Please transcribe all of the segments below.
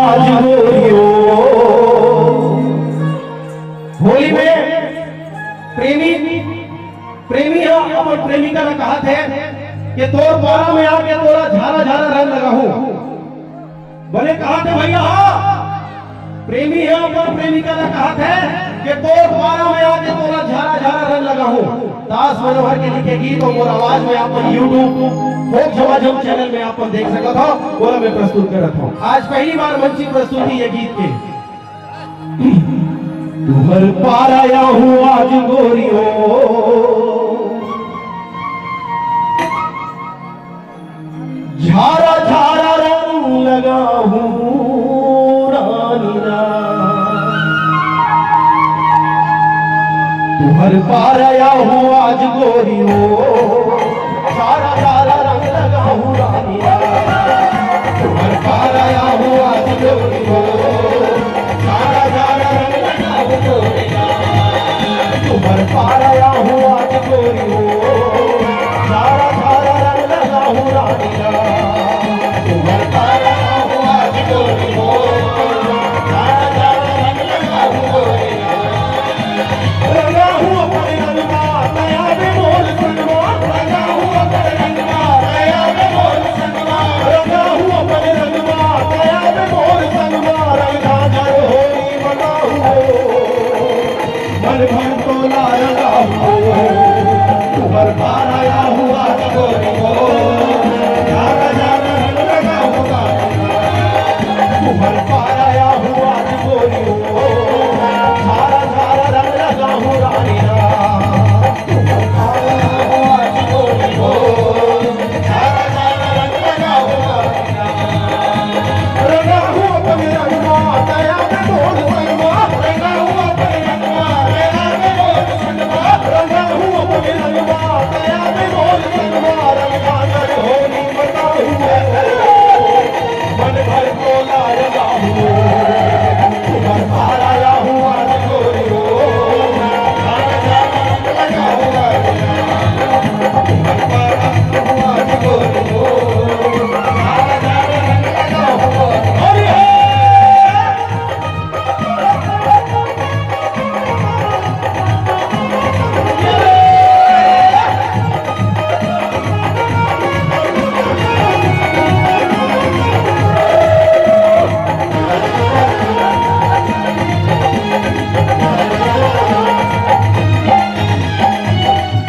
आज गोरियों। होली में प्रेमी अपन प्रेमिका ने कहा थे कि तोर द्वारा में आके तोरा झारा झारा रंग लगाऊं। बोले कहा थे भैया प्रेमी है अपन प्रेमिका ने कहा थे कि तोर द्वारा में आके तोरा झारा झारा रंग लगाऊं। दास मनोहर के लिखे गीत और आवाज में अपन यूट्यूब फोक समाजम चैनल में अपन देख सकते हो। बोला मैं प्रस्तुत कर रहा हूं। आज पहली बार मंची प्रस्तुति ये गीत के तुम्हार पार आया हूं आज गोरियों। झारा झारा रंग लगा हूं रानीना। तुम्हार पार आया हूं आज गोरियों। झारा झारा रंग लगा हूं रानीना। तुम्हार पार आया हूं आज गोरियों। झारा झारा रंग लगा हूं गोरिया। तुम्हार पार आया हूं आज गोरियों। झारा झारा रंग लगा हूं रानीना। तुम्हार पार आया हूं आज गोरियों। झारा झारा रंग लगा हूं गोरिया। लगा हूं अपने रंगवा नया में मोल संगवा। लगा हूं अपने रंगवा नया में मोल संगवा। लगा हूं अपने रंगवा नया में मोल संगवा। रंगा जर होली बना हूं मन भर तो ला लगा हूं। तुम्हार पार आया हूं आज गोरियों। झारा झारा रंग लगा हूं रानीना। तुम्हार पार आया हूं आज गोरियों। झारा झारा रंग लगा हूं रानीना। तुम्हार पार आया हूं आज गोरियों। झारा झारा रंग लगा हूं रानीना। लगा हूं अपने रंगवा नया में मोल संगवा। लगा हूं अपने रंगवा नया में मोल संगवा। लगा हूं अपने रंगवा नया में मोल संगवा। रंगा जर होली बना हूं मन भर को ला लगा हूं। तुम्हार पार आया हूं आज गोरियों। झारा झारा रंग लगा हूं रानीना। तुम्हार पार आया हूं आज गोरियों। झारा झारा रंग लगा हूं गोरियों।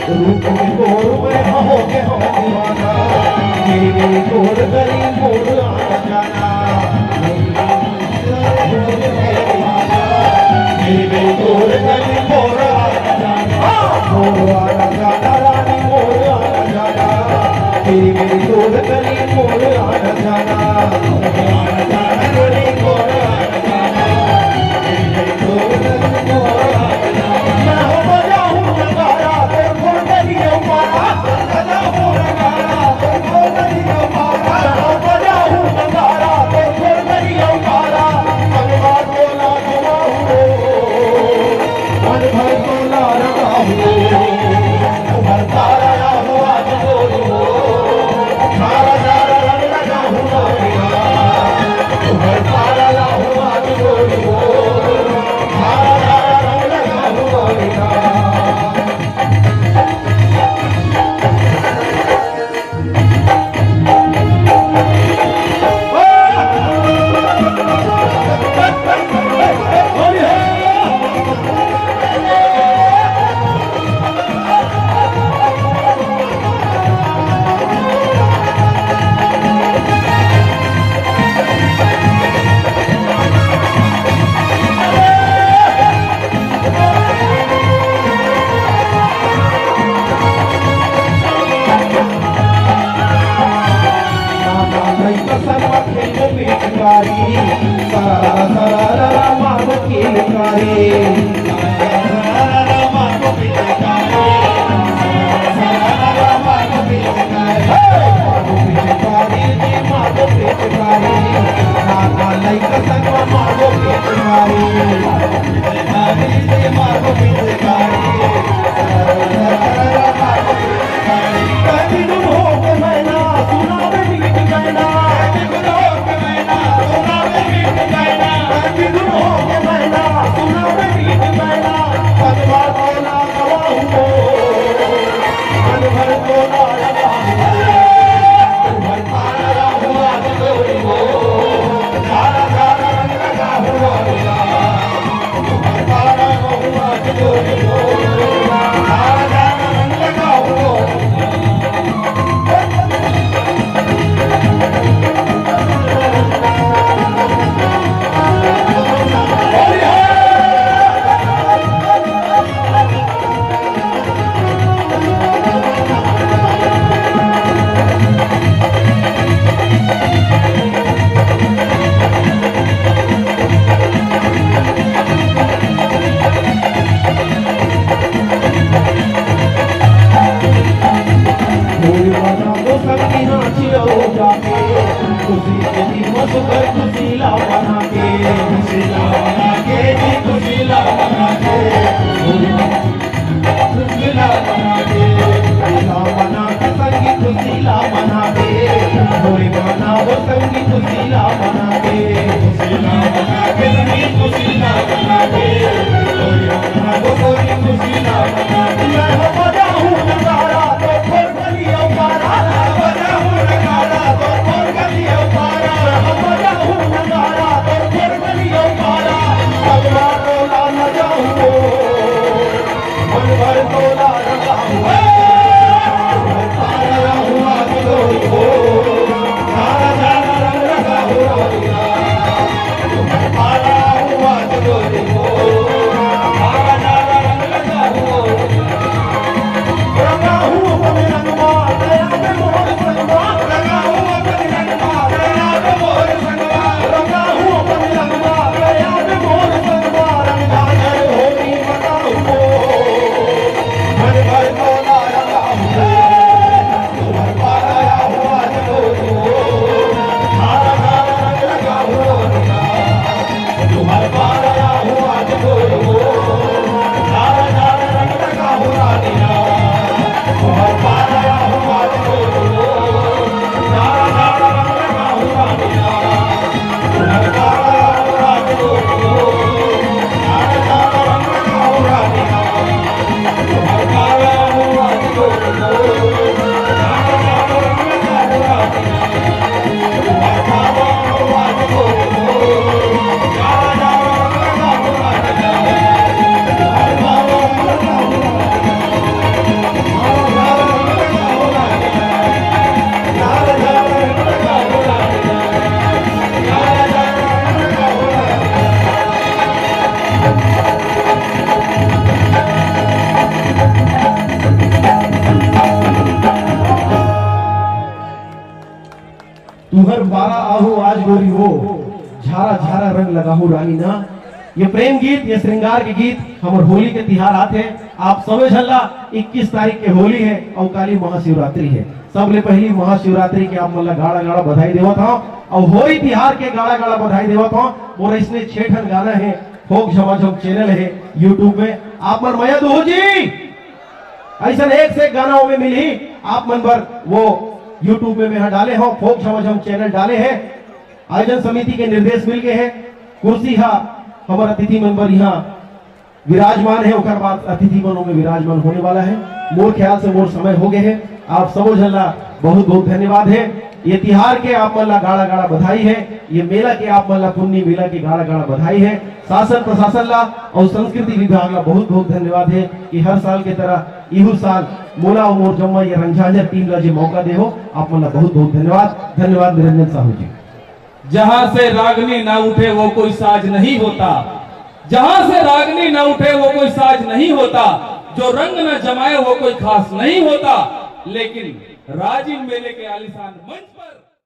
रूप में गोर में हो के हम दीवाना। मेरी गोर गली मोड़ आना जाना। मेरी गोर गली मोड़ आना जाना। मोड़ आना जाना रानी मोड़ आना जाना। मेरी गोर गली मोड़ आना जाना। आना जाना गली मोड़ आना जाना। मेरी गोर गली मोड़ आना जाना। मैं हो बजा हूं नगारा तेरे गोर गली मारा। बजा हूं नगारा तेरे गोर गली मारा। मैं बजा हूं नगारा तेरे गोर गली मारा। मनवा को ला जमा हूं मन भर को ला लगा हूं। तुम्हार पार आया हूं आज गोरियों। झारा झारा रंग लगा हूं रानीना। तुम्हार पार आया हूं आज गोरियों। झारा झारा रंग लगा हूं रानीना। सुना जी मधुकर खुशीला बना के खुशीला बना के जी खुशीला बना के खुशीला बना के संगी खुशीला बना के कोई बना वो संगी खुशीला बना के खुशीला बना के संगी खुशीला बना के कोई बना वो संगी खुशीला बना के मैं हो बजाऊं नगारा तो खोल गलियों पारा बजाऊं नगारा तो खोल गलियों पारा हम बजाऊं नगारा तो खोल गलियों पारा सगवा तोला न जाऊं मन भर तोला लगाऊं तुहर बारा आहू आज गोरी हो झारा झारा रंग लगाहू रानी ना। ये प्रेम गीत, ये श्रृंगार के गीत हमर होली के तिहार आते आप समझ हल्ला 21 तारीख के होली है और काली महाशिवरात्रि है। सबले पहली महाशिवरात्रि के आप मतलब गाड़ा गाड़ा बधाई देवत हूं और होली तिहार के गाड़ा गाड़ा बधाई देवत हूं। और इसमें 6 ठन गाना है, फोक झमाझम चैनल है यूट्यूब में, आप मन मया दो जी ऐसा एक से गाना में मिली आप मन पर वो यूट्यूब में मैं डाले हो, फोक झमाझम चैनल डाले हैं। आयोजन समिति के निर्देश मिल गए हैं। कुर्सी हा हमारा अतिथि मेंबर यहाँ विराजमान है, उकर बाद अतिथि मनों में विराजमान होने वाला है। मोर ख्याल से मोर समय हो गए हैं, आप समझ हल्ला बहुत बहुत धन्यवाद है। ये तिहार के आप मल्ला गाड़ा गाड़ा बधाई है, ये मेला के आप मल्ला पुण्य मेला की गाड़ा गाड़ा बधाई है। शासन प्रशासन ला और संस्कृति विभाग ला बहुत बहुत धन्यवाद है कि हर साल के तरह इहू साल मोला और मोर जम्मा ये रंझांझर टीम ला जो मौका दे हो, आप मल्ला बहुत बहुत धन्यवाद। धन्यवाद निरंजन साहू जी। जहां से रागनी ना उठे वो कोई साज नहीं होता, जहां से रागनी ना उठे वो कोई साज नहीं होता, जो रंग न जमाए वो कोई खास नहीं होता। लेकिन राजिम मेले के आलीशान मंच पर